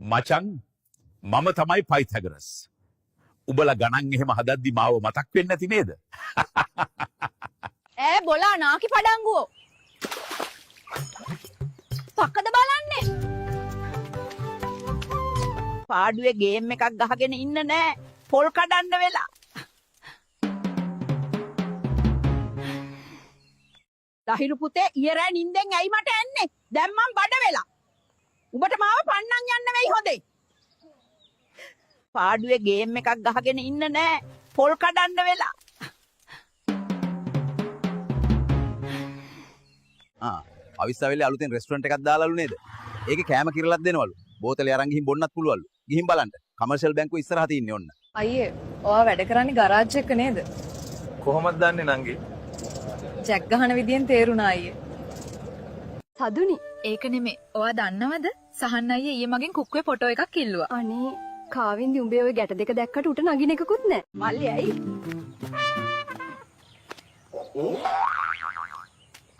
මචං මම තමයි පයිතගරස්. උඹලා ගණන් එහෙම හදද්දි මාව මතක් වෙන්නේ නැති නේද? ඈ බොලා නාකි පඩංගුවෝ. පක්කද බලන්නේ. පාඩුවේ ගේම් එකක් ගහගෙන ඉන්න නෑ. පොල් කඩන්න වෙලා. ලහිරු පුතේ ඊයරෑ නින්දෙන් ඇයි මට එන්නේ? දැන් මං බඩ වෙලා. උඹට මාව පන්නන් යන්න වෙයි හොදේ. පාඩුවේ ගේම් එකක් ගහගෙන ඉන්න නෑ. පොල් කඩන්න වෙලා. අවිස්සාවෙල්ලේ අලුතෙන් රෙස්ටුරන්ට් එකක් දාලාලු නේද? ඒකේ කෑම කිරලක් දෙනවලු. බෝතලේ අරන් ගිහින් බොන්නත් පුළුවන්ලු. ගිහින් බලන්න. කමර්ෂල් බැංකුව ඉස්සරහා තියන්නේ ඔන්න. අයියේ, ඔයා වැඩ කරන්නේ ගරාජ් එක නේද? කොහොමද දන්නේ නංගි? ජැක් ගහන විදියෙන් තේරුණා අයියේ. සදුනි ඒක නෙමෙයි. ඔයා දන්නවද? සහන් අයියේ ඊයේ මගෙන් කුක්කුවේ ෆොටෝ එකක් ඉල්ලුවා. අනේ කාවින්දි උඹේ ওই ගැට දෙක දැක්කට උට නගින එකකුත් නෑ. මල්ලි ඇයි?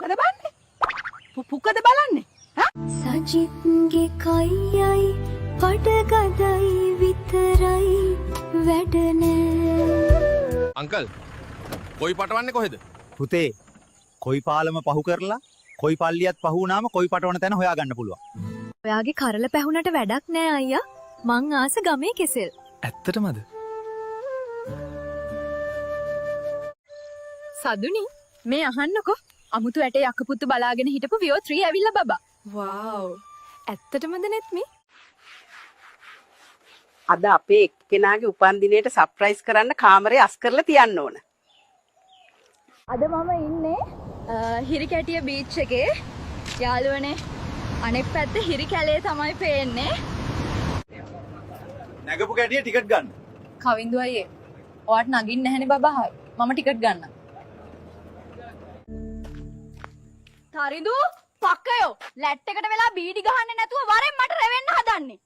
මොකද බන්නේ? පුකද බලන්නේ? සජිත්ගේ කයියයි පඩගදයි විතරයි වැඩ නෑ. අංකල් කොයි පටවන්නේ කොහෙද? පුතේ කොයි පාලම පහු කරලා කොයි පල්ලියත් පහු වුණාම කොයි පටවන තැන හොයාගන්න පුළුවන්. ඔයාගේ කරල පැහුනට වැඩක් නෑ අයියා. මං ආස ගමේ කෙසෙල්. ඇත්තටමද? සදුනි මේ අහන්නකෝ. අමුතු ඇටේ යකපුත්තු බලාගෙන හිටපු වියෝ 3 ඇවිල්ලා බබා. වව්. ඇත්තටමද නෙත්මි? අද අපේ එක්කෙනාගේ උපන්දිනයට සර්ප්‍රයිස් කරන්න කාමරේ අස් කරලා තියන්න ඕන. අද මම ඉන්නේ හිරිකැටිය බීච් එකේ. යාළුවනේ අනෙක් පැත්තේ හිරි කැලේ තමයි පේන්නේ. නැගපු කැටිය ටිකට් ගන්න. කවින්දු අයියේ, ඔයාට නගින්න නැහැනේ බබා. මම ටිකට් ගන්නම්. තරිඳු පක්කයෝ ලැට් එකට වෙලා බීඩි ගහන්නේ නැතුව වරෙන් මට රෙවෙන්න හදන්නේ.